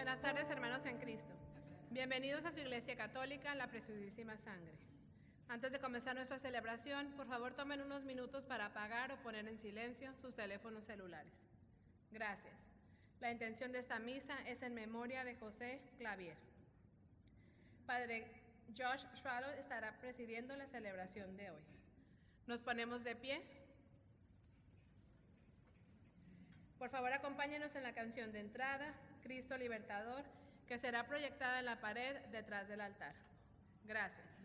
Buenas tardes, hermanos en Cristo. Bienvenidos a su Iglesia Católica, la Preciosísima Sangre. Antes de comenzar nuestra celebración, por favor tomen unos minutos para apagar o poner en silencio sus teléfonos celulares. Gracias. La intención de esta misa es en memoria de José Clavier. Padre Josh Schrader estará presidiendo la celebración de hoy. Nos ponemos de pie. Por favor, acompáñenos en la canción de entrada, Cristo Libertador, que será proyectada en la pared detrás del altar. Gracias.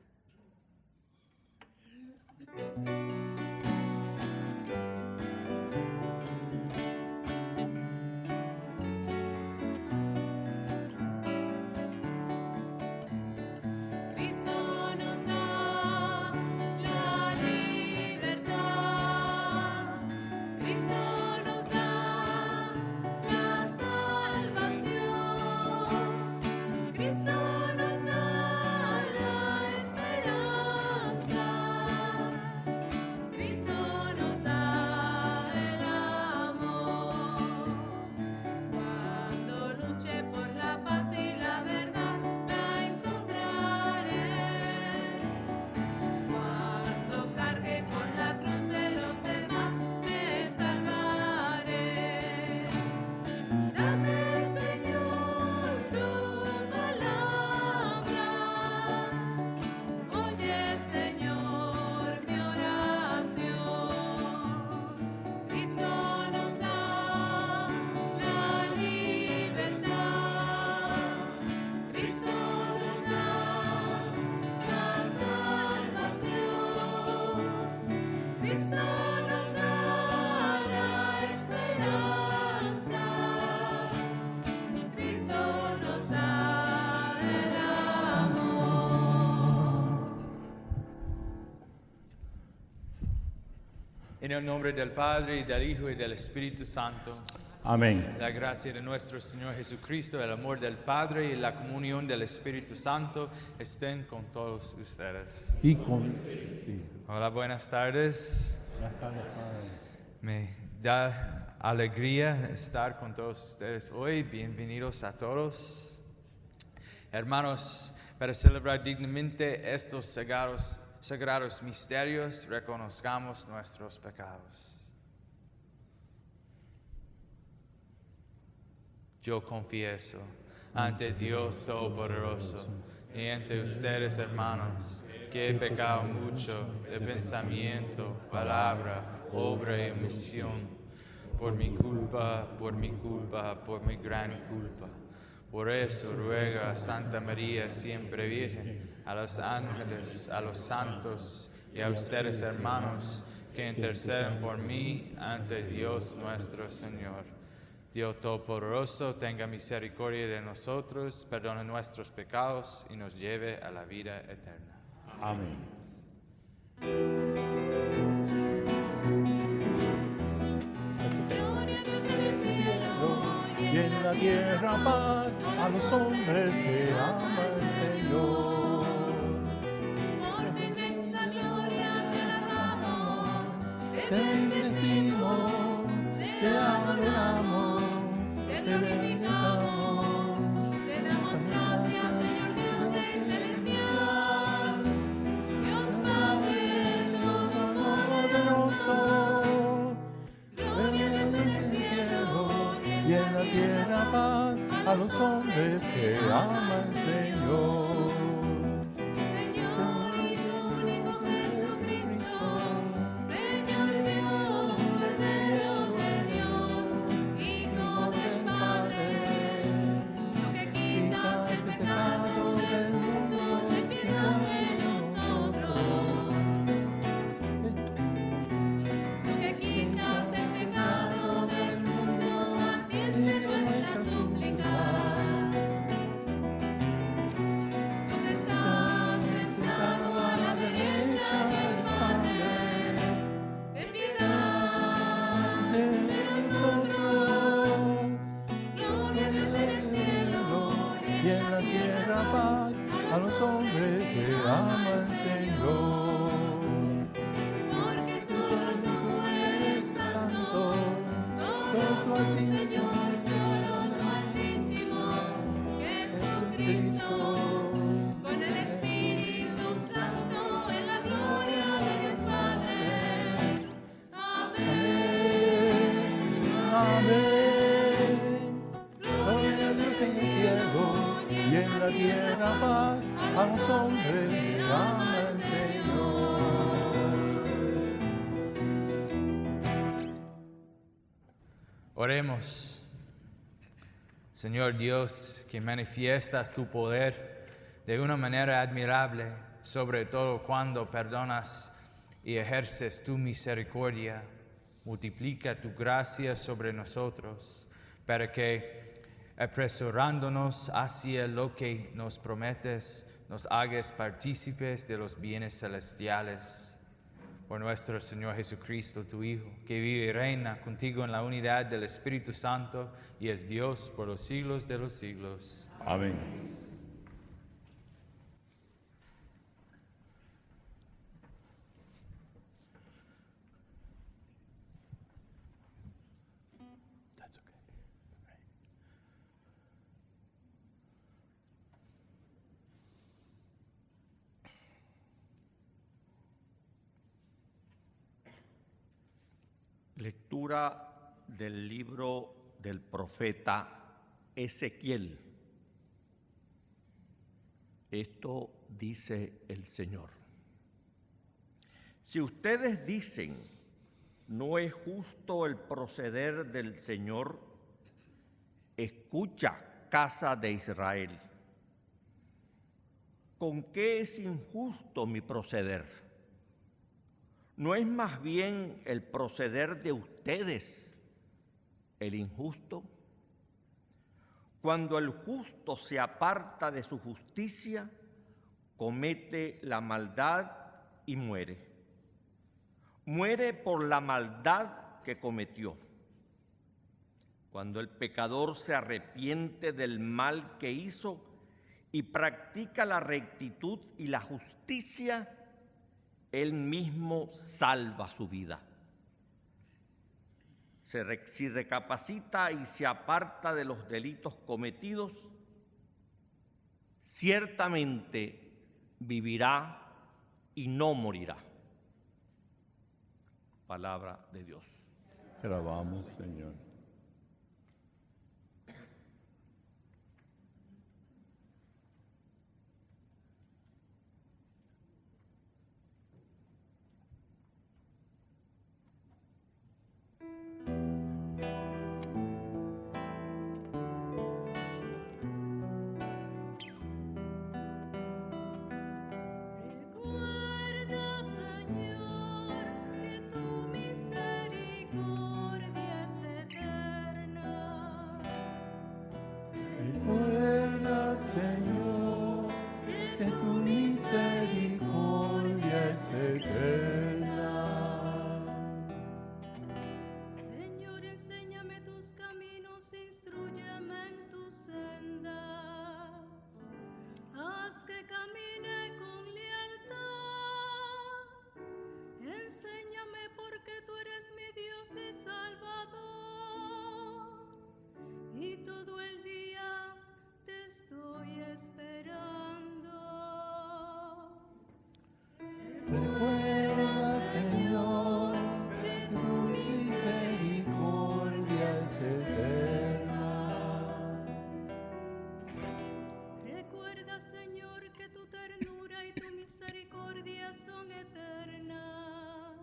En el nombre del Padre, y del Hijo, y del Espíritu Santo. Amén. La gracia de nuestro Señor Jesucristo, el amor del Padre y la comunión del Espíritu Santo estén con todos ustedes. Y con el Espíritu. Hola, buenas tardes. Buenas tardes, Padre. Me da alegría estar con todos ustedes hoy. Bienvenidos a todos. Hermanos, para celebrar dignamente estos sagrados misterios, reconozcamos nuestros pecados. Yo confieso ante Dios Todopoderoso y ante ustedes, hermanos, que he pecado mucho de pensamiento, palabra, obra y omisión, por mi culpa, por mi gran culpa. Por eso ruego a Santa María, siempre Virgen, a los ángeles, a los santos y a ustedes, hermanos, que interceden por mí ante Dios nuestro Señor. Dios Todopoderoso, tenga misericordia de nosotros, perdone nuestros pecados y nos lleve a la vida eterna. Amén. Gloria a Dios en el cielo Y en la tierra paz a los hombres que aman al Señor. por tu inmensa gloria te alabamos, Te bendecimos, te adoramos, te glorificamos, te damos gracias, Señor Dios Rey celestial, Dios Padre todopoderoso. Gloria a Dios en el cielo y en la tierra paz a los hombres que aman al Señor. Señor y tu único Jesucristo, Señor Dios, Cordero de Dios, Hijo del Padre, tú que quitas el pecado del mundo, ten piedad de nosotros. Tú que quitas el pecado del mundo, atiende nuestra súplica. Tú que estás sentado a la derecha del Padre, ten piedad de nosotros. Gloria a Dios en el cielo Y en la tierra paz a los hombres que aman al Señor. porque solo tú eres santo, solo tú, Señor, solo tú Altísimo, Amén. Gloria a Dios en el cielo y en la tierra paz a los hombres que aman al Señor. Oremos. Señor Dios, que manifiestas tu poder de una manera admirable, sobre todo cuando perdonas y ejerces tu misericordia, multiplica tu gracia sobre nosotros, para que, apresurándonos hacia lo que nos prometes, nos hagas partícipes de los bienes celestiales. Por nuestro Señor Jesucristo, tu Hijo, que vive y reina contigo en la unidad del Espíritu Santo y es Dios por los siglos de los siglos. Amén. Lectura del libro del profeta Ezequiel. Esto dice el Señor. Si ustedes dicen, no es justo el proceder del Señor, escucha, casa de Israel. ¿Con qué es injusto mi proceder? ¿No es más bien el proceder de ustedes el injusto? Cuando el justo se aparta de su justicia, comete la maldad y muere. Muere por la maldad que cometió. Cuando el pecador se arrepiente del mal que hizo y practica la rectitud y la justicia, él mismo salva su vida. Si recapacita y se aparta de los delitos cometidos, ciertamente vivirá y no morirá. Palabra de Dios. Te alabamos, Señor. Recuerda, Señor, que tu misericordia es eterna. Recuerda, Señor, que tu misericordia es eterna. Señor, enséñame tus caminos, instrúyeme en tus sendas. Haz que camine con lealtad. Enséñame porque tú eres mi Dios y Salvador. Y todo el día te estoy esperando. Recuerda, Señor, que tu misericordia es eterna. Recuerda, Señor, que tu ternura y tu misericordia son eternas.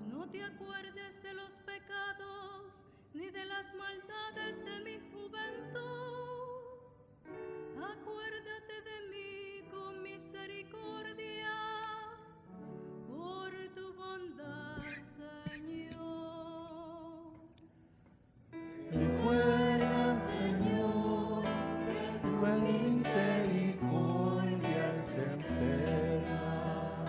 No te acuerdes de los pecados ni de las maldades de mi juventud. Acuérdate de mí con misericordia por tu bondad, Señor. Recuerda, Señor, que tu misericordia es eterna.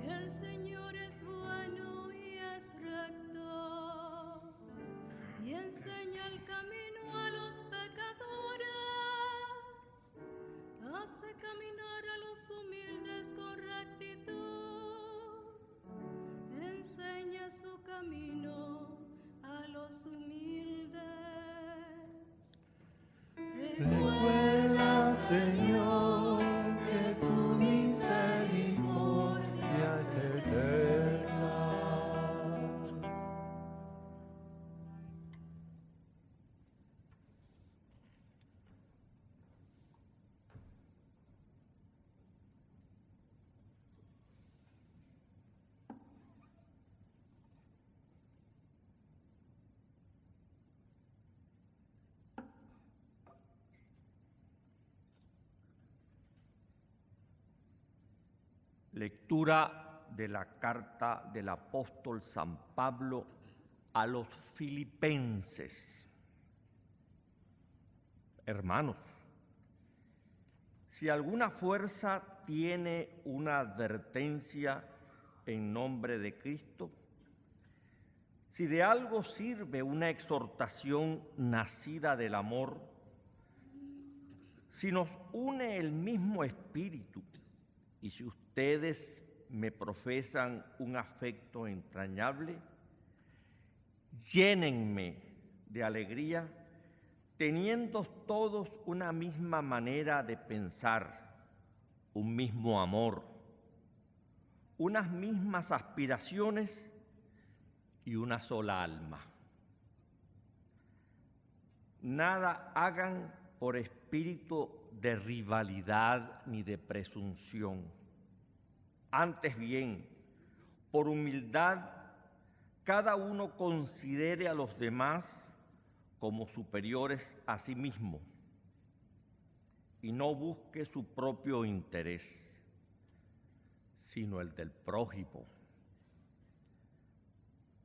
El Señor es bueno y es recto, y enseña el camino a los pecadores. Hace caminar a los humildes con rectitud. Enseña su camino a los humildes. Recuerda, Señor, que tu misericordia es eterna. Lectura de la carta del apóstol San Pablo a los Filipenses. Hermanos, si alguna fuerza tiene una advertencia en nombre de Cristo, si de algo sirve una exhortación nacida del amor, si nos une el mismo espíritu y si ustedes me profesan un afecto entrañable, llénenme de alegría, teniendo todos una misma manera de pensar, un mismo amor, unas mismas aspiraciones y una sola alma. Nada hagan por espíritu de rivalidad ni de presunción. Antes bien, por humildad, cada uno considere a los demás como superiores a sí mismo y no busque su propio interés, sino el del prójimo.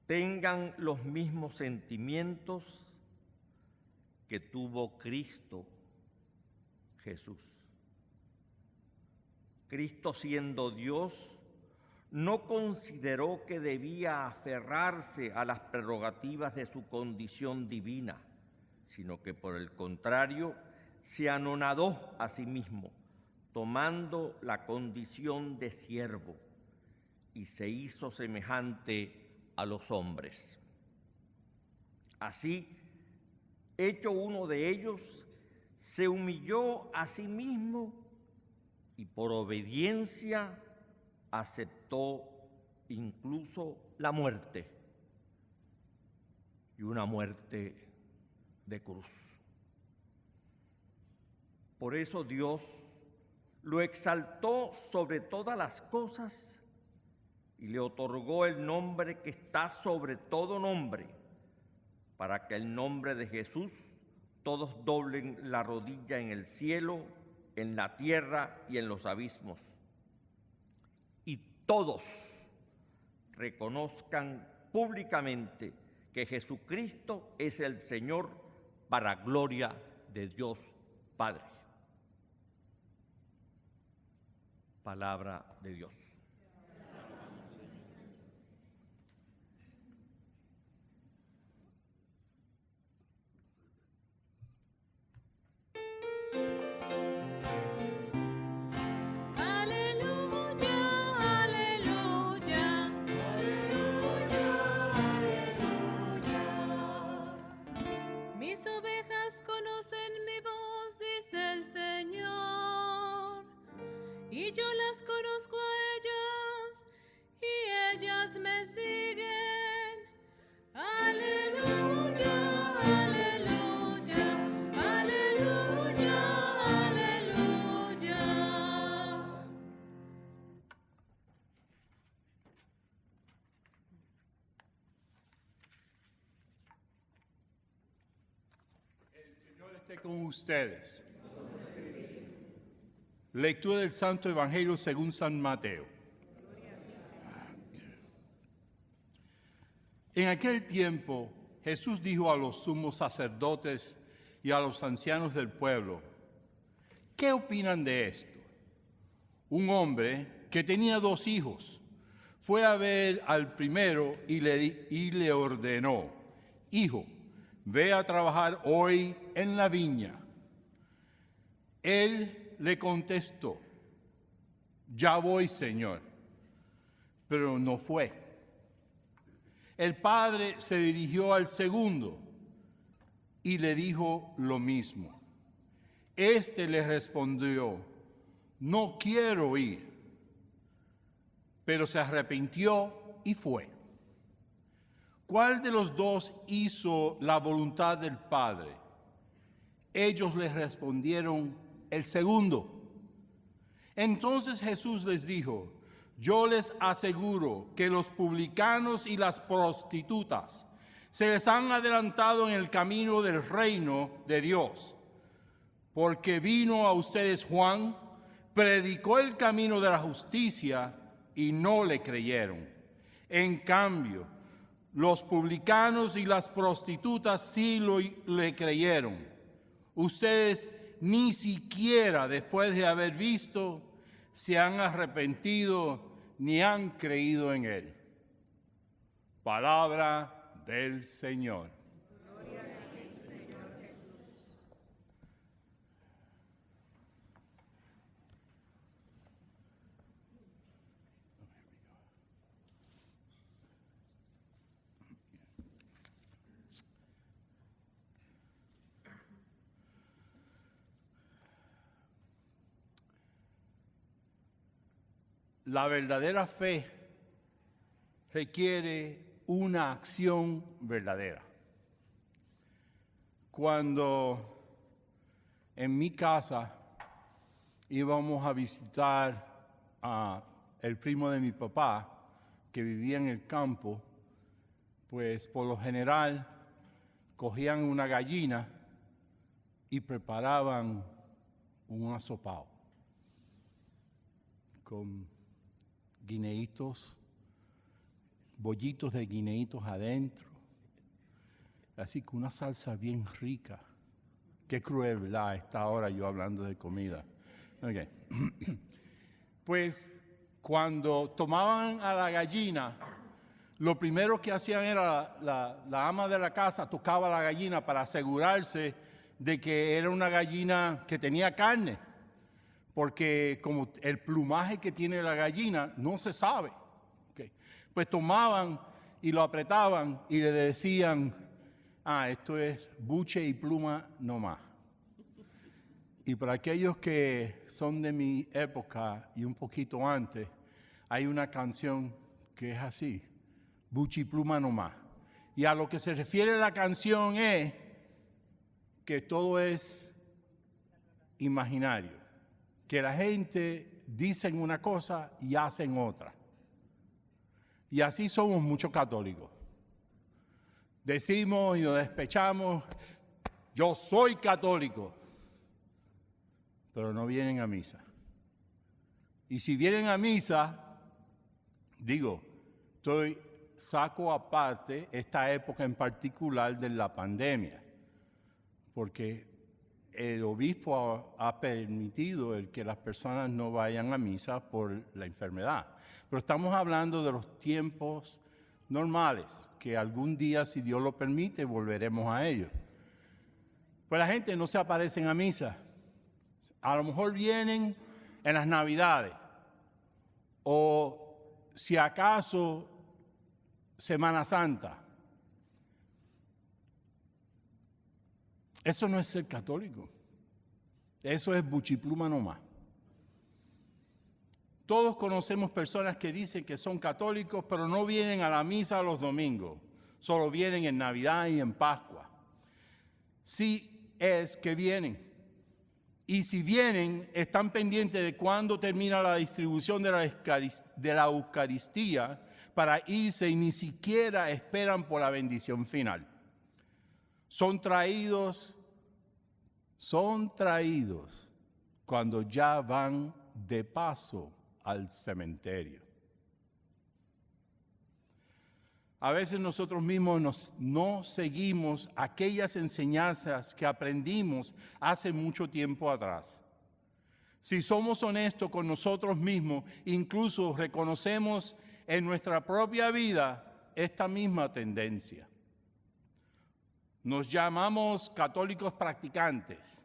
Tengan los mismos sentimientos que tuvo Cristo Jesús. Cristo, siendo Dios, no consideró que debía aferrarse a las prerrogativas de su condición divina, sino que por el contrario se anonadó a sí mismo, tomando la condición de siervo, y se hizo semejante a los hombres. Así, hecho uno de ellos, se humilló a sí mismo y por obediencia aceptó incluso la muerte, y una muerte de cruz. Por eso Dios lo exaltó sobre todas las cosas y le otorgó el nombre que está sobre todo nombre, para que el nombre de Jesús todos doblen la rodilla en el cielo, en la tierra y en los abismos, y todos reconozcan públicamente que Jesucristo es el Señor, para gloria de Dios Padre. Palabra de Dios. Mis ovejas conocen mi voz, dice el Señor, y yo las conozco a ellas, y ellas me siguen. Aleluya, aleluya, aleluya, aleluya. Señor esté con ustedes. Lectura del Santo Evangelio según San Mateo. En aquel tiempo, Jesús dijo a los sumos sacerdotes y a los ancianos del pueblo: ¿qué opinan de esto? Un hombre que tenía 2 hijos fue a ver al primero y le ordenó: hijo, ve a trabajar hoy en la viña. Él le contestó: ya voy, Señor. Pero no fue. El padre se dirigió al segundo y le dijo lo mismo. Este le respondió: no quiero ir. Pero se arrepintió y fue. ¿Cuál de los 2 hizo la voluntad del Padre? Ellos le respondieron: el segundo. Entonces Jesús les dijo: yo les aseguro que los publicanos y las prostitutas se les han adelantado en el camino del reino de Dios, porque vino a ustedes Juan, predicó el camino de la justicia y no le creyeron. En cambio, los publicanos y las prostitutas sí le creyeron. Ustedes ni siquiera después de haber visto se han arrepentido ni han creído en él. Palabra del Señor. Gloria a ti, Señor Jesús. La verdadera fe requiere una acción verdadera. Cuando en mi casa íbamos a visitar a el primo de mi papá, que vivía en el campo, pues por lo general cogían una gallina y preparaban un asopao con guineitos, bollitos de guineitos adentro, así que una salsa bien rica. Qué cruel, ¿verdad? A esta hora yo hablando de comida. Okay. Pues cuando tomaban a la gallina, lo primero que hacían era la ama de la casa tocaba la gallina para asegurarse de que era una gallina que tenía carne, porque como el plumaje que tiene la gallina no se sabe. Okay. Pues tomaban y lo apretaban y le decían, esto es buche y pluma nomás. Y para aquellos que son de mi época y un poquito antes, hay una canción que es así, buche y pluma nomás. Y a lo que se refiere la canción es que todo es imaginario, que la gente dice una cosa y hacen otra. Y así somos muchos católicos. Decimos y nos despechamos, yo soy católico, pero no vienen a misa. Y si vienen a misa, saco aparte esta época en particular de la pandemia, porque el obispo ha permitido el que las personas no vayan a misa por la enfermedad. Pero estamos hablando de los tiempos normales, que algún día, si Dios lo permite, volveremos a ellos. Pues la gente no se aparece a misa. A lo mejor vienen en las Navidades o si acaso Semana Santa. Eso no es ser católico. Eso es buchipluma nomás. Todos conocemos personas que dicen que son católicos, pero no vienen a la misa los domingos. Solo vienen en Navidad y en Pascua. Sí es que vienen. Y si vienen, están pendientes de cuándo termina la distribución de la Eucaristía para irse y ni siquiera esperan por la bendición final. Son traídos cuando ya van de paso al cementerio. A veces nosotros mismos no seguimos aquellas enseñanzas que aprendimos hace mucho tiempo atrás. Si somos honestos con nosotros mismos, incluso reconocemos en nuestra propia vida esta misma tendencia. Nos llamamos católicos practicantes.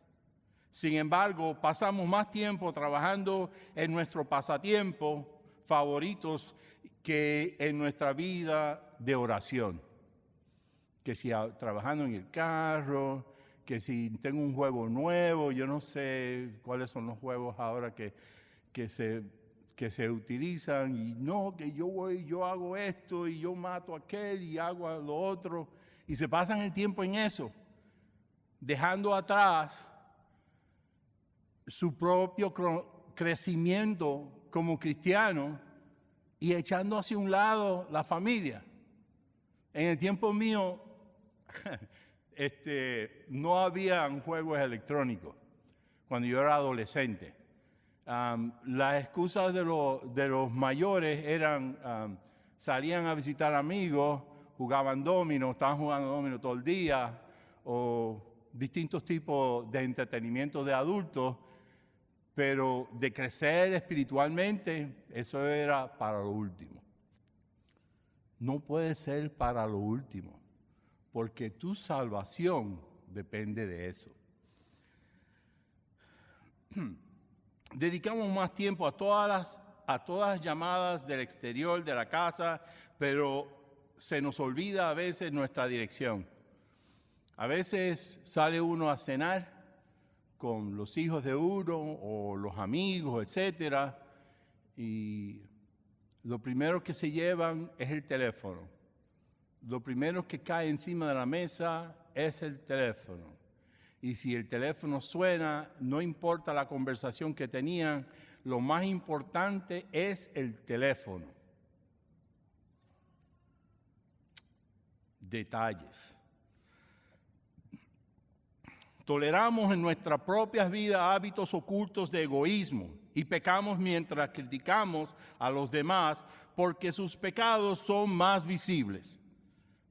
Sin embargo, pasamos más tiempo trabajando en nuestro pasatiempo favoritos que en nuestra vida de oración. Que si trabajando en el carro, que si tengo un juego nuevo, yo no sé cuáles son los juegos ahora que se utilizan, y no, que yo hago esto y yo mato a aquel y hago a lo otro, y se pasan el tiempo en eso, dejando atrás su propio crecimiento como cristiano y echando hacia un lado la familia. En el tiempo mío no había juegos electrónicos cuando yo era adolescente. Las excusas de los mayores eran, salían a visitar amigos, jugaban dominó, estaban jugando dominó todo el día, o distintos tipos de entretenimiento de adultos, pero de crecer espiritualmente, eso era para lo último. No puede ser para lo último, porque tu salvación depende de eso. Dedicamos más tiempo a todas las llamadas del exterior de la casa, pero se nos olvida a veces nuestra dirección. A veces sale uno a cenar con los hijos de uno o los amigos, etcétera, y lo primero que se llevan es el teléfono. Lo primero que cae encima de la mesa es el teléfono. Y si el teléfono suena, no importa la conversación que tenían, lo más importante es el teléfono. Detalles. Toleramos en nuestras propias vidas hábitos ocultos de egoísmo y pecamos mientras criticamos a los demás porque sus pecados son más visibles.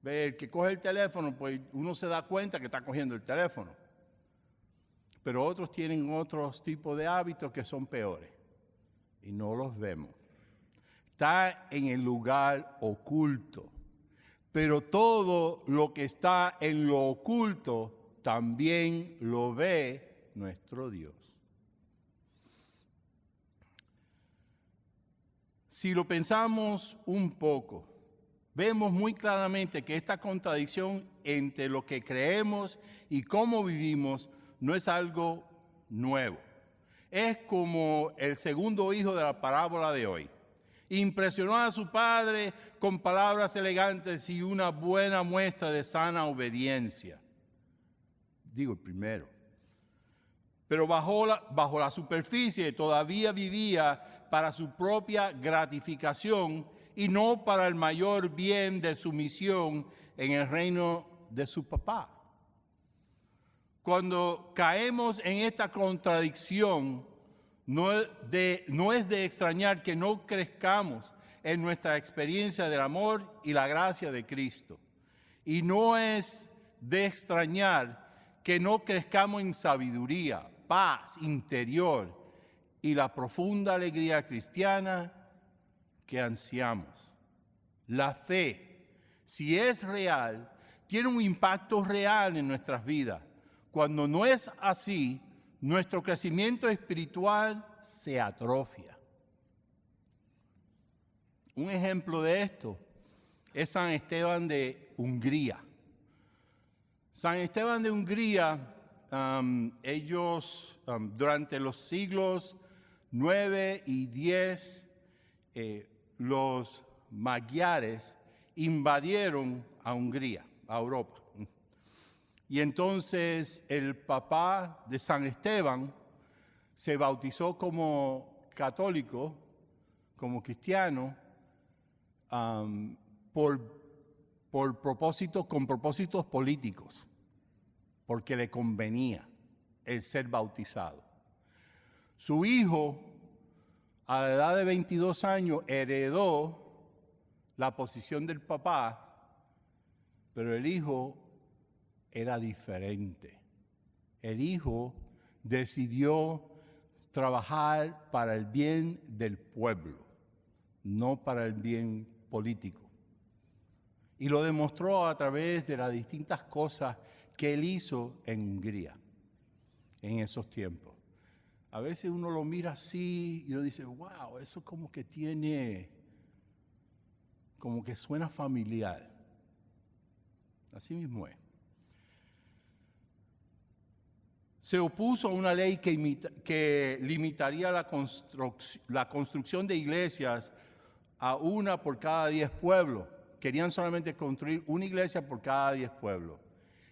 Ve, el que coge el teléfono, pues uno se da cuenta que está cogiendo el teléfono. Pero otros tienen otros tipos de hábitos que son peores y no los vemos. Está en el lugar oculto. Pero todo lo que está en lo oculto también lo ve nuestro Dios. Si lo pensamos un poco, vemos muy claramente que esta contradicción entre lo que creemos y cómo vivimos no es algo nuevo. Es como el segundo hijo de la parábola de hoy. Impresionó a su padre con palabras elegantes y una buena muestra de sana obediencia. Digo el primero. Pero bajo la superficie todavía vivía para su propia gratificación y no para el mayor bien de su misión en el reino de su papá. Cuando caemos en esta contradicción, no es de extrañar que no crezcamos en nuestra experiencia del amor y la gracia de Cristo. Y no es de extrañar que no crezcamos en sabiduría, paz interior y la profunda alegría cristiana que ansiamos. La fe, si es real, tiene un impacto real en nuestras vidas. Cuando no es así, nuestro crecimiento espiritual se atrofia. Un ejemplo de esto es San Esteban de Hungría. San Esteban de Hungría, ellos durante los siglos 9 y 10, los magiares invadieron a Hungría, a Europa. Y entonces el papá de San Esteban se bautizó como católico, como cristiano, con propósitos políticos, porque le convenía el ser bautizado. Su hijo, a la edad de 22 años, heredó la posición del papá, pero el hijo era diferente. El hijo decidió trabajar para el bien del pueblo, no para el bien político. Y lo demostró a través de las distintas cosas que él hizo en Hungría en esos tiempos. A veces uno lo mira así y uno dice, wow, eso como que suena familiar. Así mismo es. Se opuso a una ley que limitaría la construcción de iglesias a una por cada 10 pueblos. Querían solamente construir una iglesia por cada 10 pueblos.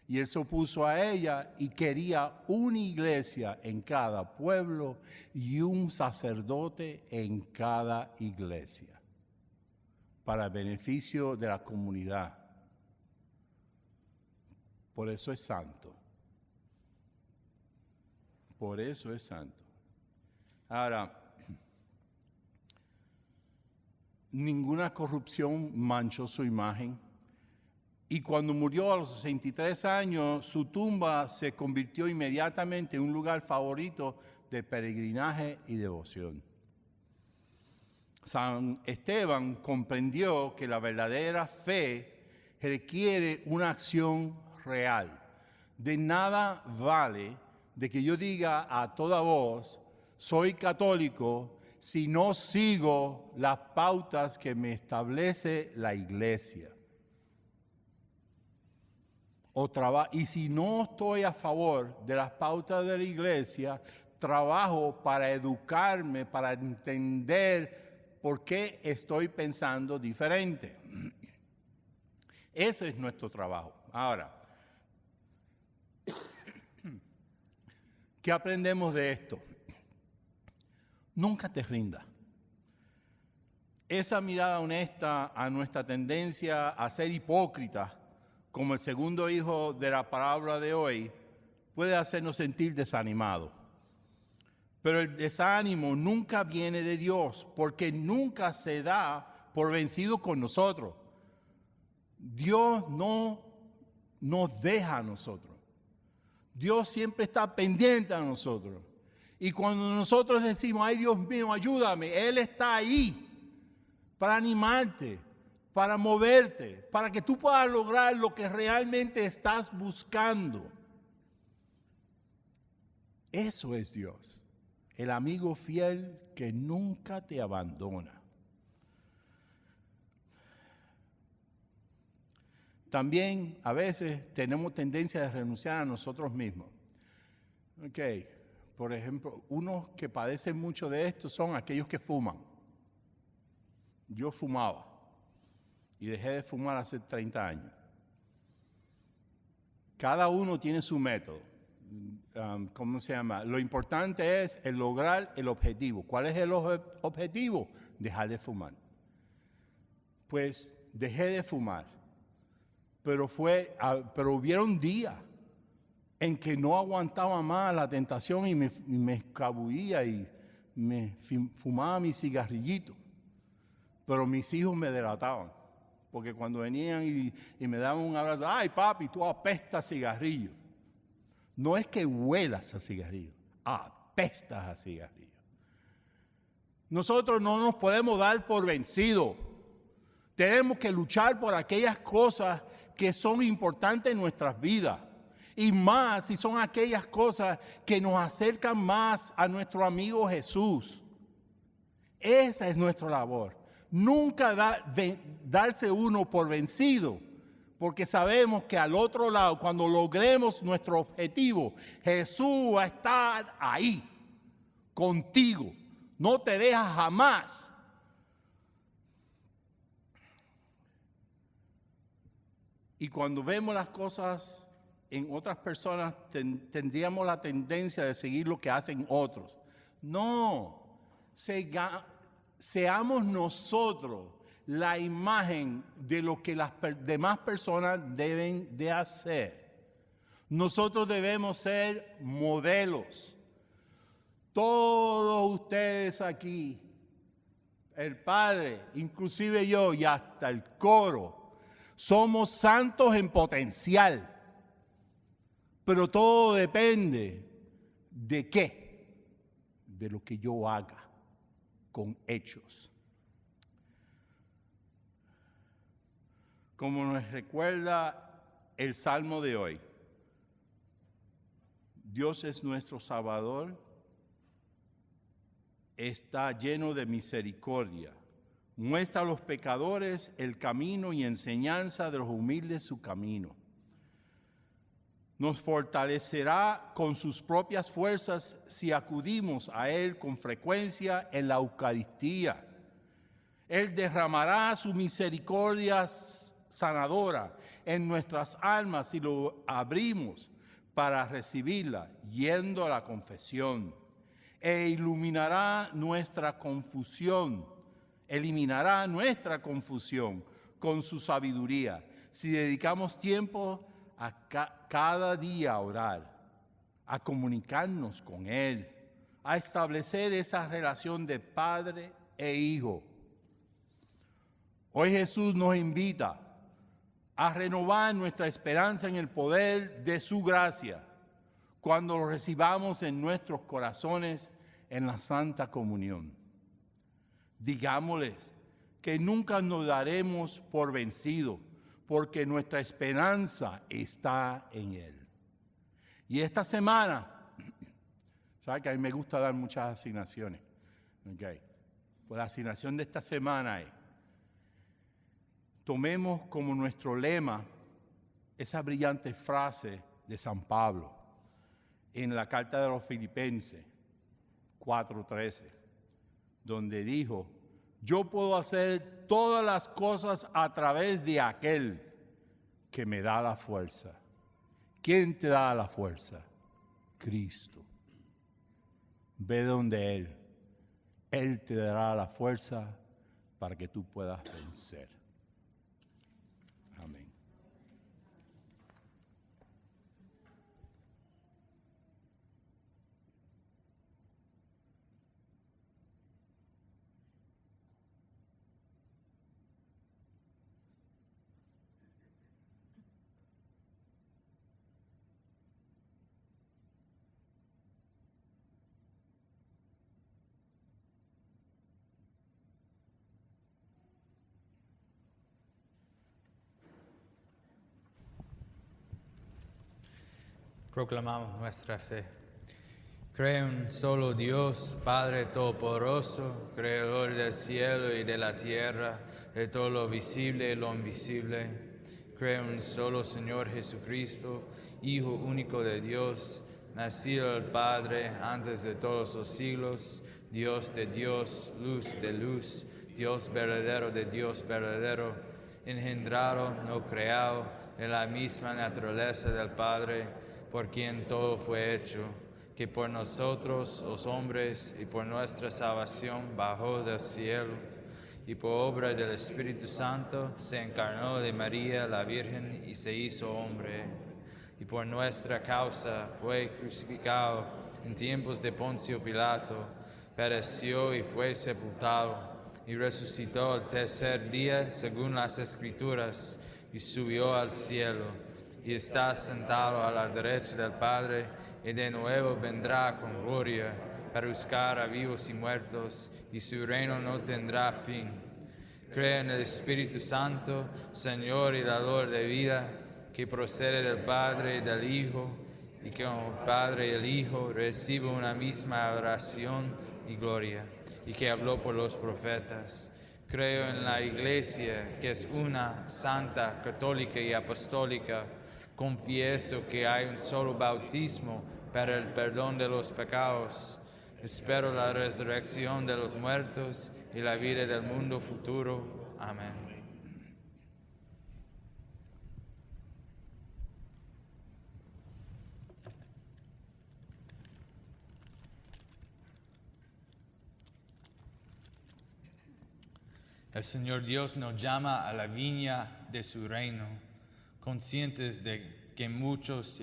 Y él se opuso a ella y quería una iglesia en cada pueblo y un sacerdote en cada iglesia, para el beneficio de la comunidad. Por eso es santo. Por eso es santo. Ahora, ninguna corrupción manchó su imagen. Y cuando murió a los 63 años, su tumba se convirtió inmediatamente en un lugar favorito de peregrinaje y devoción. San Esteban comprendió que la verdadera fe requiere una acción real. De nada vale de que yo diga a toda voz, soy católico, si no sigo las pautas que me establece la Iglesia. Y si no estoy a favor de las pautas de la Iglesia, trabajo para educarme, para entender por qué estoy pensando diferente. Ese es nuestro trabajo. Ahora, ¿qué aprendemos de esto? Nunca te rindas. Esa mirada honesta a nuestra tendencia a ser hipócritas, como el segundo hijo de la parábola de hoy, puede hacernos sentir desanimados. Pero el desánimo nunca viene de Dios, porque nunca se da por vencido con nosotros. Dios no nos deja a nosotros. Dios siempre está pendiente a nosotros. Y cuando nosotros decimos, ay Dios mío, ayúdame, Él está ahí para animarte, para moverte, para que tú puedas lograr lo que realmente estás buscando. Eso es Dios, el amigo fiel que nunca te abandona. También a veces tenemos tendencia de renunciar a nosotros mismos. Por ejemplo, unos que padecen mucho de esto son aquellos que fuman. Yo fumaba y dejé de fumar hace 30 años. Cada uno tiene su método. ¿Cómo se llama? Lo importante es el lograr el objetivo. ¿Cuál es el objetivo? Dejar de fumar. Pues dejé de fumar, pero hubieron días en que no aguantaba más la tentación y me escabullía y me fumaba mi cigarrillito. Pero mis hijos me delataban, porque cuando venían y me daban un abrazo, ay papi, tú apestas cigarrillo. No es que huelas a cigarrillo, apestas a cigarrillo. Nosotros no nos podemos dar por vencidos. Tenemos que luchar por aquellas cosas que son importantes en nuestras vidas. Y más si son aquellas cosas que nos acercan más a nuestro amigo Jesús. Esa es nuestra labor. Nunca darse uno por vencido, porque sabemos que al otro lado, cuando logremos nuestro objetivo, Jesús va a estar ahí, contigo. No te deja jamás. Y cuando vemos las cosas en otras personas, tendríamos la tendencia de seguir lo que hacen otros. No, seamos nosotros la imagen de lo que las demás personas deben de hacer. Nosotros debemos ser modelos. Todos ustedes aquí, el Padre, inclusive yo y hasta el coro, somos santos en potencial. Pero todo depende de qué, de lo que yo haga con hechos. Como nos recuerda el Salmo de hoy, Dios es nuestro Salvador, está lleno de misericordia, muestra a los pecadores el camino y enseñanza de los humildes su camino. Nos fortalecerá con sus propias fuerzas si acudimos a Él con frecuencia en la Eucaristía. Él derramará su misericordia sanadora en nuestras almas si lo abrimos para recibirla, yendo a la confesión. E eliminará nuestra confusión con su sabiduría. Si dedicamos tiempo a cada día a orar, a comunicarnos con Él, a establecer esa relación de padre e hijo. Hoy Jesús nos invita a renovar nuestra esperanza en el poder de su gracia cuando lo recibamos en nuestros corazones en la Santa Comunión. Digámosles que nunca nos daremos por vencidos, porque nuestra esperanza está en Él. Y esta semana, ¿sabe que a mí me gusta dar muchas asignaciones? Okay. Pues la asignación de esta semana es: tomemos como nuestro lema esa brillante frase de San Pablo en la carta de los Filipenses 4:13, donde dijo: yo puedo hacer todas las cosas a través de aquel que me da la fuerza. ¿Quién te da la fuerza? Cristo. Ve donde Él. Él te dará la fuerza para que tú puedas vencer. Amén. Proclamamos nuestra fe. Creo en un solo Dios, Padre Todopoderoso, Creador del cielo y de la tierra, de todo lo visible y lo invisible. Creo en un solo Señor Jesucristo, Hijo único de Dios, nacido del Padre antes de todos los siglos, Dios de Dios, luz de luz, Dios verdadero de Dios verdadero, engendrado, no creado, en la misma naturaleza del Padre, por quien todo fue hecho, que por nosotros, los hombres, y por nuestra salvación bajó del cielo, y por obra del Espíritu Santo se encarnó de María la Virgen y se hizo hombre, y por nuestra causa fue crucificado en tiempos de Poncio Pilato, pereció y fue sepultado, y resucitó el tercer día según las Escrituras, y subió al cielo, y está sentado a la derecha del Padre, y de nuevo vendrá con gloria para juzgar a vivos y muertos, y su reino no tendrá fin. Creo en el Espíritu Santo, Señor y dador de vida, que procede del Padre y del Hijo, y que como el Padre y el Hijo recibe una misma adoración y gloria, y que habló por los profetas. Creo en la Iglesia, que es una, santa, católica y apostólica. Confieso que hay un solo bautismo para el perdón de los pecados. Espero la resurrección de los muertos y la vida del mundo futuro. Amén. El Señor Dios nos llama a la viña de su reino, conscientes de que muchos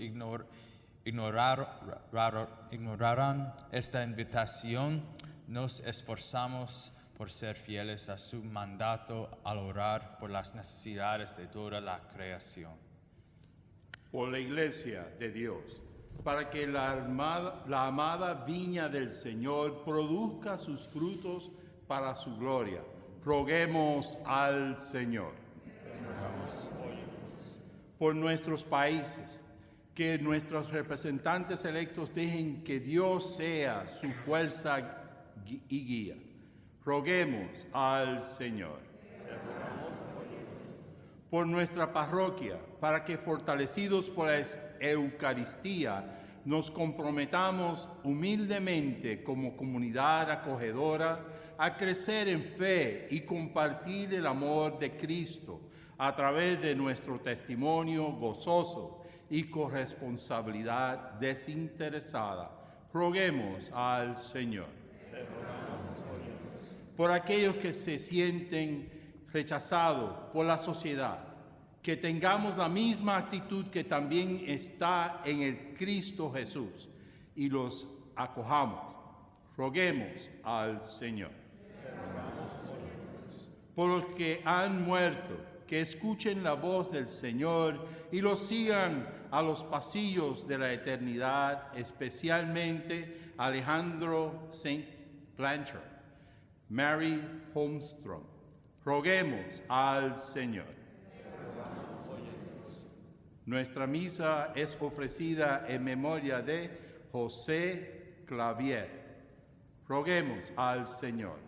ignorarán esta invitación. Nos esforzamos por ser fieles a su mandato al orar por las necesidades de toda la creación. Por la Iglesia de Dios, para que la amada viña del Señor produzca sus frutos para su gloria. Roguemos al Señor. Por nuestros países, que nuestros representantes electos dejen que Dios sea su fuerza y guía. Roguemos al Señor. Por nuestra parroquia, para que fortalecidos por la Eucaristía, nos comprometamos humildemente como comunidad acogedora a crecer en fe y compartir el amor de Cristo a través de nuestro testimonio gozoso y corresponsabilidad desinteresada. Roguemos al Señor. Por aquellos que se sienten rechazados por la sociedad, que tengamos la misma actitud que también está en el Cristo Jesús y los acojamos. Roguemos al Señor. Por los que han muerto, que escuchen la voz del Señor y lo sigan a los pasillos de la eternidad, especialmente Alejandro St. Blanchard, Mary Holmstrom. Roguemos al Señor. Nuestra misa es ofrecida en memoria de José Clavier. Roguemos al Señor.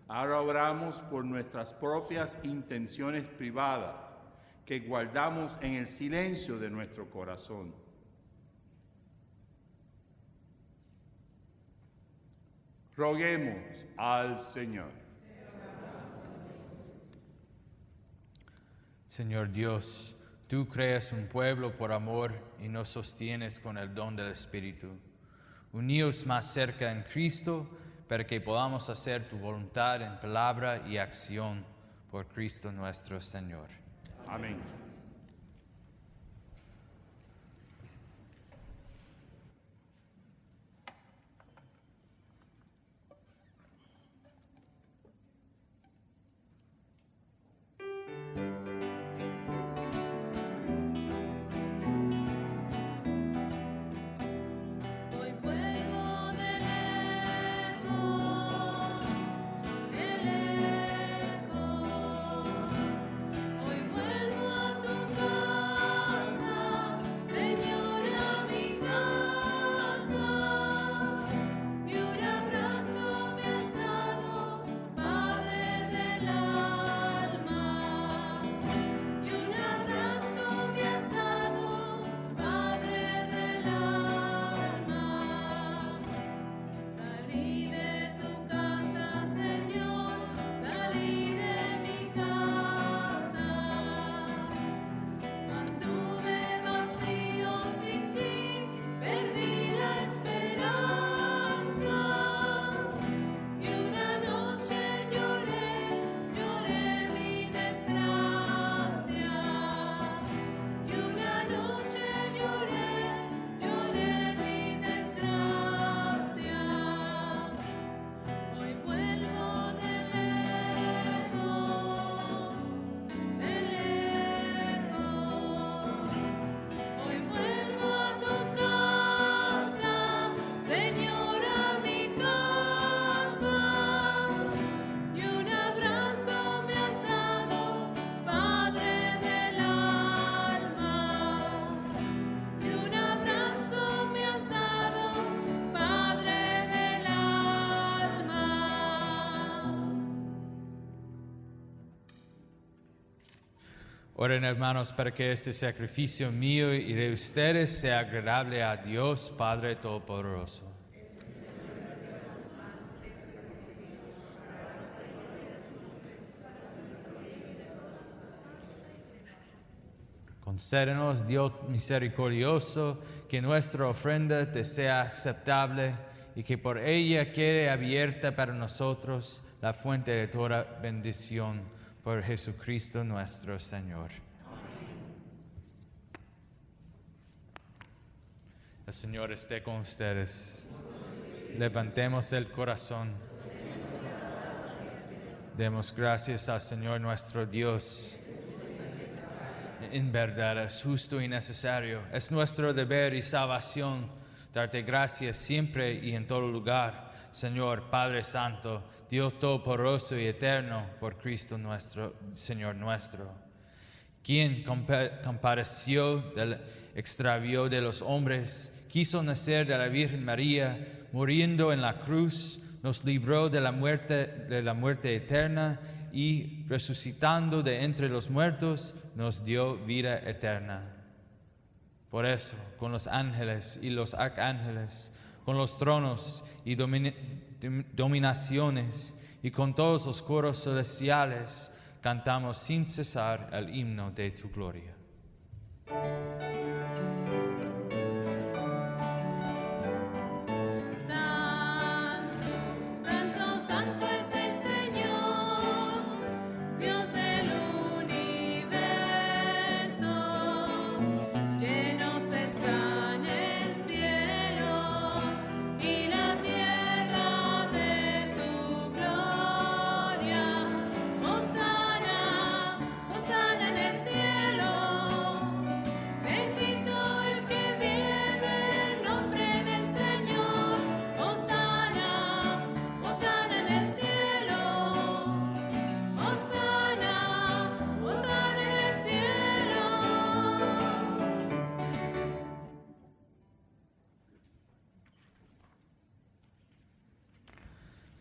Ahora oramos por nuestras propias intenciones privadas que guardamos en el silencio de nuestro corazón. Roguemos al Señor. Señor Dios, tú creas un pueblo por amor y nos sostienes con el don del Espíritu. Uníos más cerca en Cristo para que podamos hacer tu voluntad en palabra y acción por Cristo nuestro Señor. Amén. Hoy vuelvo de lejos. Hoy vuelvo a tu casa, Señor, a mi casa. Y un abrazo me has dado, Padre del alma. Y un abrazo me has dado, Padre del alma. Salí de tu casa, Señor, salí de mi casa. Anduve vacío sin ti, perdí la esperanza. Y una noche lloré, lloré mi desgracia. Y una noche lloré, lloré mi desgracia. Hoy vuelvo de lejos, de lejos. Hoy vuelvo a tu casa, Señor, a mi casa. Y un abrazo me has dado, Padre del alma. Y un abrazo me has dado, Padre del alma. Oren, hermanos, para que este sacrificio mío y de ustedes sea agradable a Dios Padre Todopoderoso. Concédenos, Dios misericordioso, que nuestra ofrenda te sea aceptable y que por ella quede abierta para nosotros la fuente de toda bendición por Jesucristo nuestro Señor. El Señor esté con ustedes. Levantemos el corazón. Demos gracias al Señor nuestro Dios. En verdad es justo y necesario, es nuestro deber y salvación darte gracias siempre y en todo lugar, Señor Padre Santo, Dios Todopoderoso y Eterno, por Cristo nuestro, Señor nuestro, quien compadeció del extravío de los hombres, quiso nacer de la Virgen María, muriendo en la cruz, nos libró de la muerte eterna y resucitando de entre los muertos, nos dio vida eterna. Por eso, con los ángeles y los arcángeles, con los tronos y dominaciones y con todos los coros celestiales, cantamos sin cesar el himno de tu gloria. Santo, santo, santo es el Señor, Dios del universo. Llenos están el cielo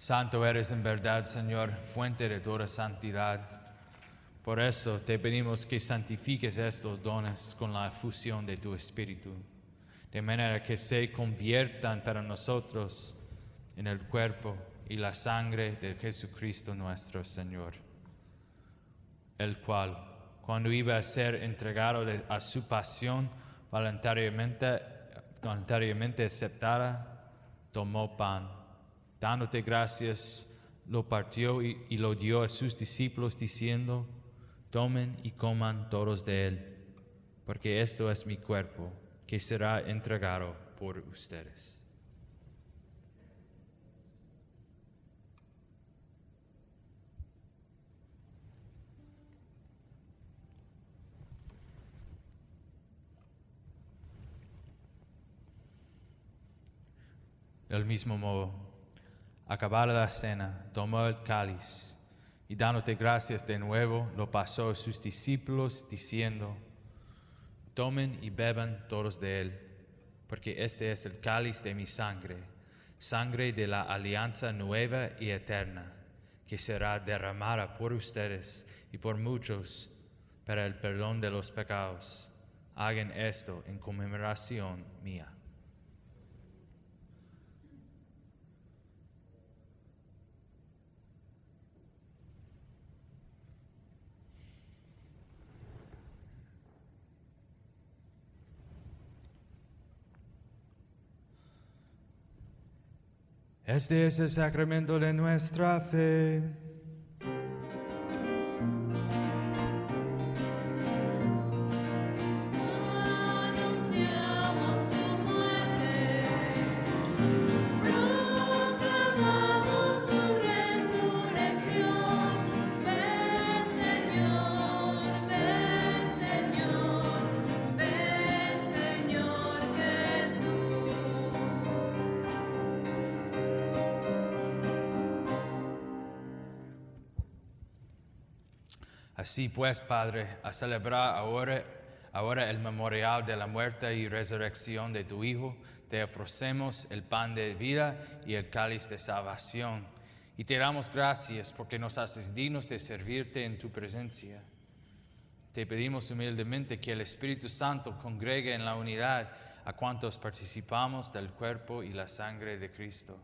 Santo eres en verdad, Señor, fuente de toda santidad. Por eso te pedimos que santifiques estos dones con la efusión de tu Espíritu, de manera que se conviertan para nosotros en el cuerpo y la sangre de Jesucristo nuestro Señor, el cual, cuando iba a ser entregado a su pasión voluntariamente aceptada, tomó pan, dándote gracias, lo partió y lo dio a sus discípulos, diciendo: tomen y coman todos de él, porque esto es mi cuerpo, que será entregado por ustedes. Del mismo modo, acabada la cena, tomó el cáliz y dándote gracias de nuevo, lo pasó a sus discípulos, diciendo: tomen y beban todos de él, porque este es el cáliz de mi sangre, sangre de la alianza nueva y eterna, que será derramada por ustedes y por muchos para el perdón de los pecados. Hagan esto en conmemoración mía. Este es el sacramento de nuestra fe. Anunciamos tu muerte, proclamamos tu resurrección. Ven Señor, ven Señor, ven Señor Jesús. Así pues, Padre, a celebrar ahora el memorial de la muerte y resurrección de tu Hijo, te ofrecemos el pan de vida y el cáliz de salvación. Y te damos gracias porque nos haces dignos de servirte en tu presencia. Te pedimos humildemente que el Espíritu Santo congregue en la unidad a cuantos participamos del cuerpo y la sangre de Cristo.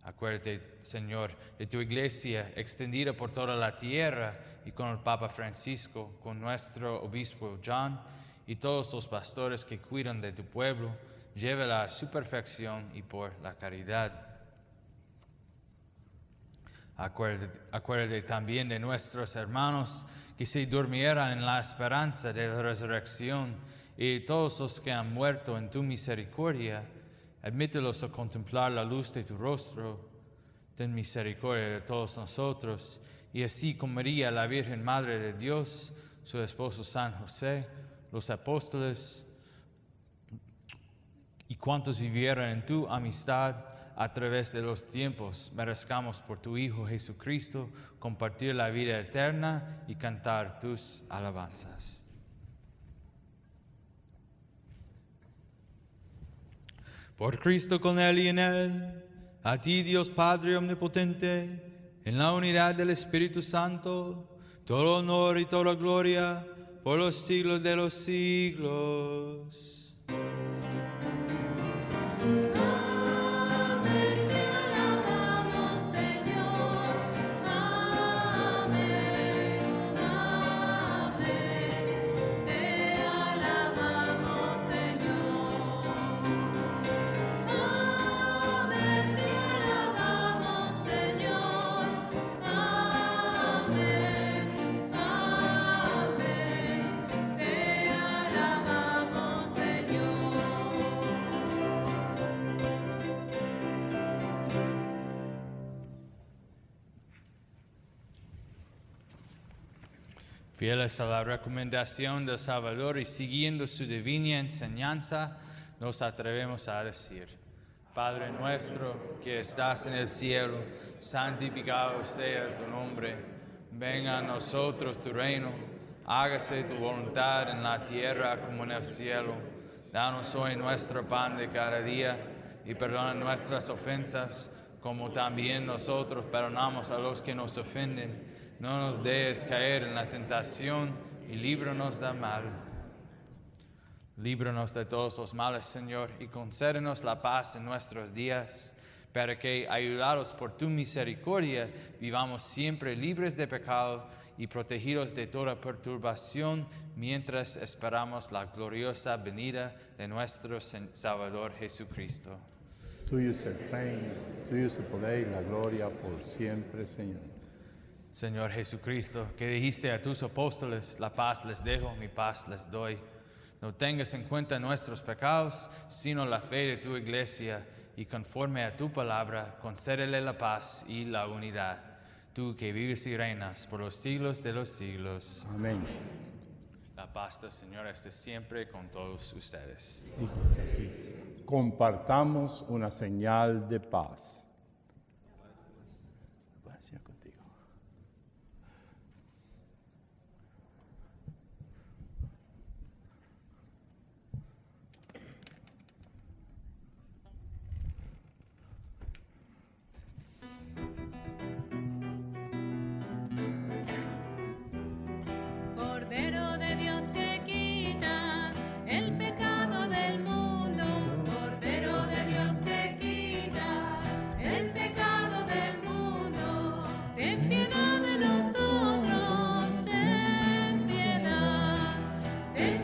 Acuérdate, Señor, de tu iglesia extendida por toda la tierra y con el Papa Francisco, con nuestro obispo John y todos los pastores que cuidan de tu pueblo. Llévala a su perfección y por la caridad. Acuérdate también de nuestros hermanos que se durmieran en la esperanza de la resurrección y todos los que han muerto en tu misericordia. Admítelos a contemplar la luz de tu rostro. Ten misericordia de todos nosotros, y así con María, la Virgen Madre de Dios, su esposo San José, los apóstoles y cuantos vivieron en tu amistad a través de los tiempos, merezcamos por tu Hijo Jesucristo compartir la vida eterna y cantar tus alabanzas. Por Cristo, con Él y en Él, a ti, Dios Padre omnipotente, en la unidad del Espíritu Santo, todo honor y toda gloria por los siglos de los siglos. Amén, te alabamos, Señor. Amén, amén, te alabamos, Señor. Amén, te alabamos, Señor. Amén, amén, te alabamos, Señor. Fieles a la recomendación del Salvador y siguiendo su divina enseñanza, nos atrevemos a decir: Padre nuestro que estás en el cielo, santificado sea tu nombre. Venga a nosotros tu reino, hágase tu voluntad en la tierra como en el cielo. Danos hoy nuestro pan de cada día y perdona nuestras ofensas, como también nosotros perdonamos a los que nos ofenden. No nos dejes caer en la tentación y líbranos del mal. Líbranos de todos los males, Señor, y concédenos la paz en nuestros días, para que, ayudados por tu misericordia, vivamos siempre libres de pecado y protegidos de toda perturbación, mientras esperamos la gloriosa venida de nuestro Salvador Jesucristo. Tuyo es el reino, tuyo es el poder y la gloria por siempre, Señor. Señor Jesucristo, que dijiste a tus apóstoles, la paz les dejo, mi paz les doy. No tengas en cuenta nuestros pecados, sino la fe de tu iglesia, y conforme a tu palabra, concédele la paz y la unidad. Tú que vives y reinas por los siglos de los siglos. Amén. La paz del Señor esté siempre con todos ustedes. Compartamos una señal de paz. Señor, contigo. Cordero de Dios que quitas el pecado del mundo, Cordero de Dios que quitas el pecado del mundo, ten piedad de nosotros, ten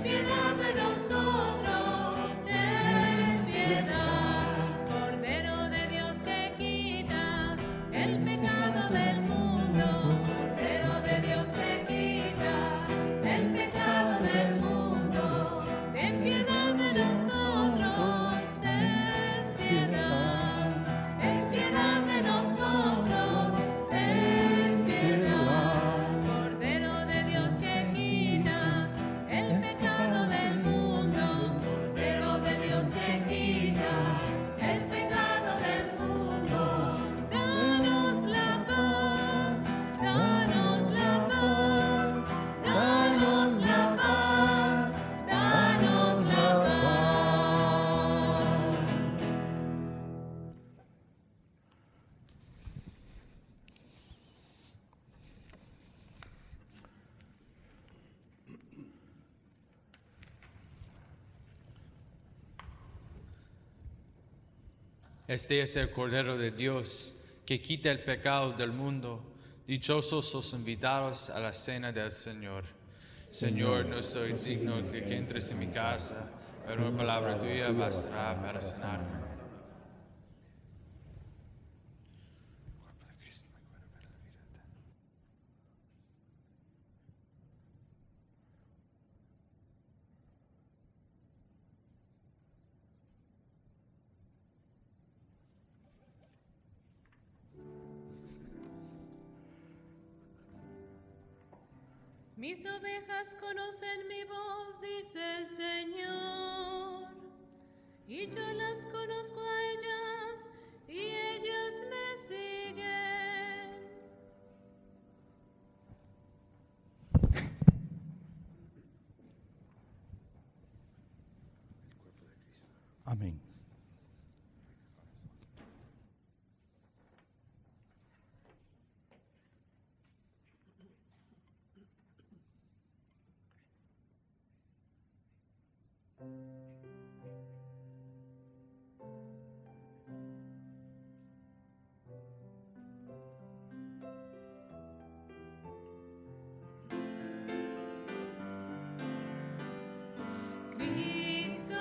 piedad de nosotros, ten piedad. Cordero de Dios que quitas el pecado del mundo, Cordero de Dios que quitas el pecado del mundo, ten piedad de nosotros, ten piedad de nosotros, ten piedad. Cordero de Dios que quitas el pecado del mundo, Cordero de Dios que quitas el pecado del mundo, danos la paz, danos la paz, danos la paz, danos la paz. Este es el Cordero de Dios, que quita el pecado del mundo. Dichosos los invitados a la cena del Señor. Señor, no soy digno de que entres en mi casa, pero una palabra tuya bastará para sanarme. Mis ovejas conocen mi voz, dice el Señor, y yo las conozco a ellas, y ellas me siguen. Amén. Cristo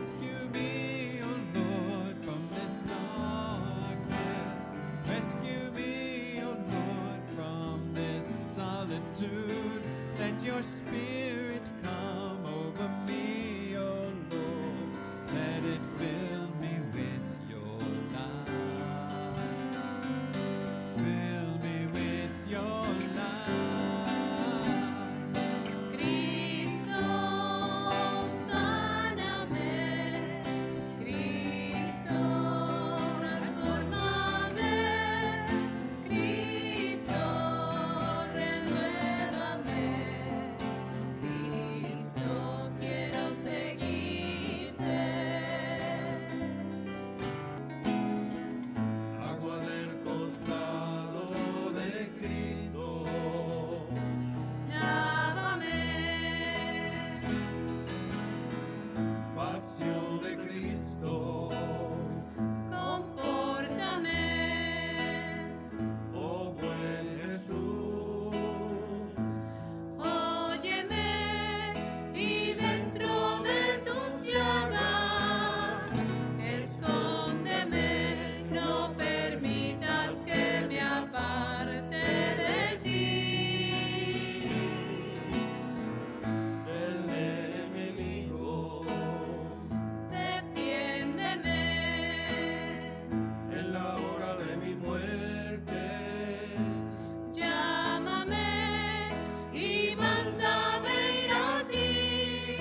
Rescue me, O Lord, from this darkness. Rescue me, O Lord, from this solitude. Let your spirit come over me, O Lord. Let it fill me with your light. Fill me with your light. Cristo, sáname. Cristo, transfórmame. Cristo, renuévame. Cristo, quiero seguirte. Agua del costado de Cristo. Lávame. Pasión de Cristo. Confórtame. Oh buen Jesús. Óyeme, y dentro de tus llagas, escóndeme, no permitas que me aparte de ti. El enemigo Defiéndeme, en la hora de mi muerte. llámame y mándame ir a ti,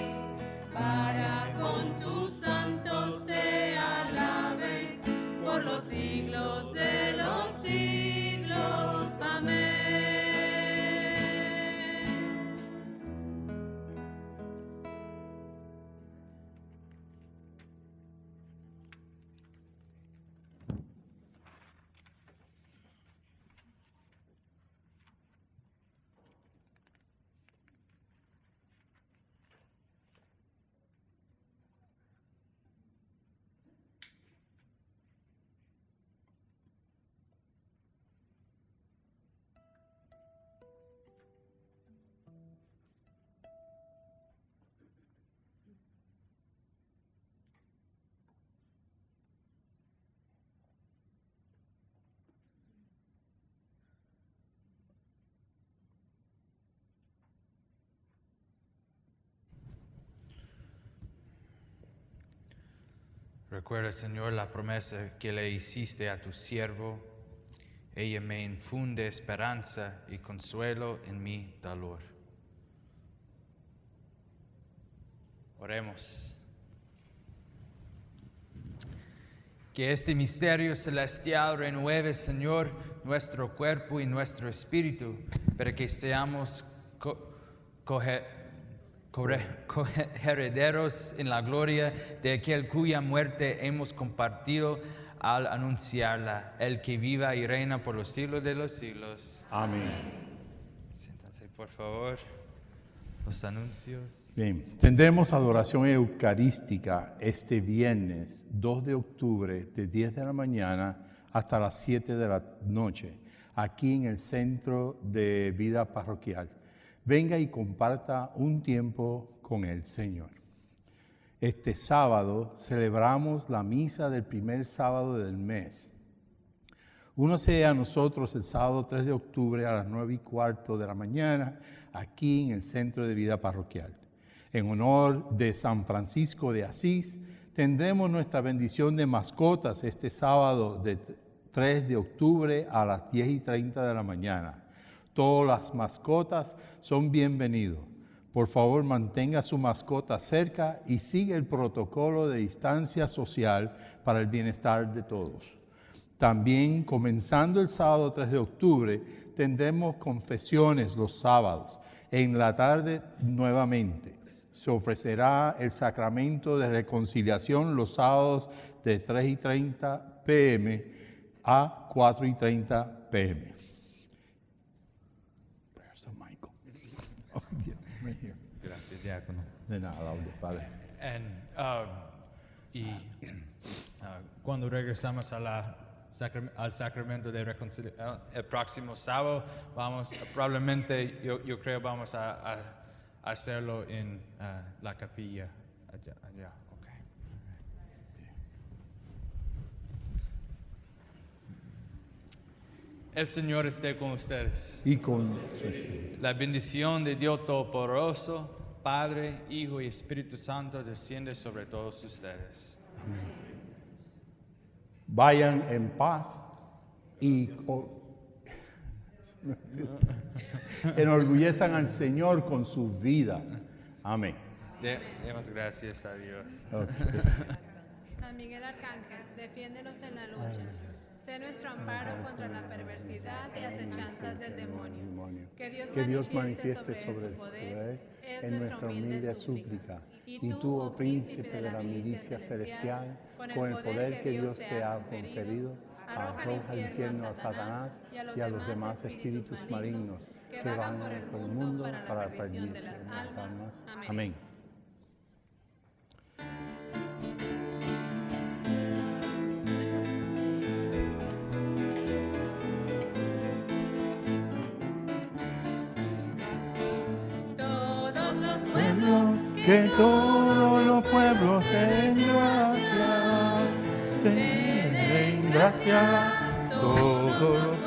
para con tus santos te alaben por los siglos de los siglos. Amén. Recuerda, Señor, la promesa que le hiciste a tu siervo. Ella me infunde esperanza y consuelo en mi dolor. Oremos. Que este misterio celestial renueve, Señor, nuestro cuerpo y nuestro espíritu, para que seamos herederos en la gloria de aquel cuya muerte hemos compartido al anunciarla, el que viva y reina por los siglos de los siglos. Amén. Siéntanse, por favor. Los anuncios. Bien, tendremos adoración eucarística este viernes 2 de octubre de 10 de la mañana hasta las 7 de la noche, aquí en el Centro de Vida Parroquial. Venga y comparta un tiempo con el Señor. Este sábado celebramos la misa del primer sábado del mes. Únase a nosotros el sábado 3 de octubre a las 9:15 de la mañana, aquí en el Centro de Vida Parroquial. En honor de San Francisco de Asís, tendremos nuestra bendición de mascotas este sábado de 3 de octubre a las 10:30 de la mañana. Todas las mascotas son bienvenidos. Por favor, mantenga su mascota cerca y siga el protocolo de distancia social para el bienestar de todos. También, comenzando el sábado 3 de octubre, tendremos confesiones los sábados. En la tarde, nuevamente, se ofrecerá el sacramento de reconciliación los sábados de 3:30 p.m. a 4:30 p.m. Gracias, diácono. De nada, Padre. Cuando regresamos al sacramento de reconciliación, el próximo sábado, probablemente yo creo vamos a hacerlo en la capilla allá. Okay. El Señor esté con ustedes. y con su espíritu. La bendición de Dios Todopoderoso, Padre, Hijo y Espíritu Santo, desciende sobre todos ustedes. Vayan en paz y enorgullezcan al Señor con su vida. Amén. Demos gracias a Dios. San Miguel Arcángel, defiéndenos en la lucha. Sé nuestro amparo contra la perversidad y acechanzas del demonio. Que Dios manifieste sobre su poder es nuestra humilde súplica. Y tú, oh príncipe de la milicia celestial, con el poder que Dios te ha conferido, arroja al infierno a Satanás y a los demás espíritus malignos que van por el mundo para la perdición de las almas. Amén. Todos los pueblos Que todos los pueblos den gracias, den gracias, todos los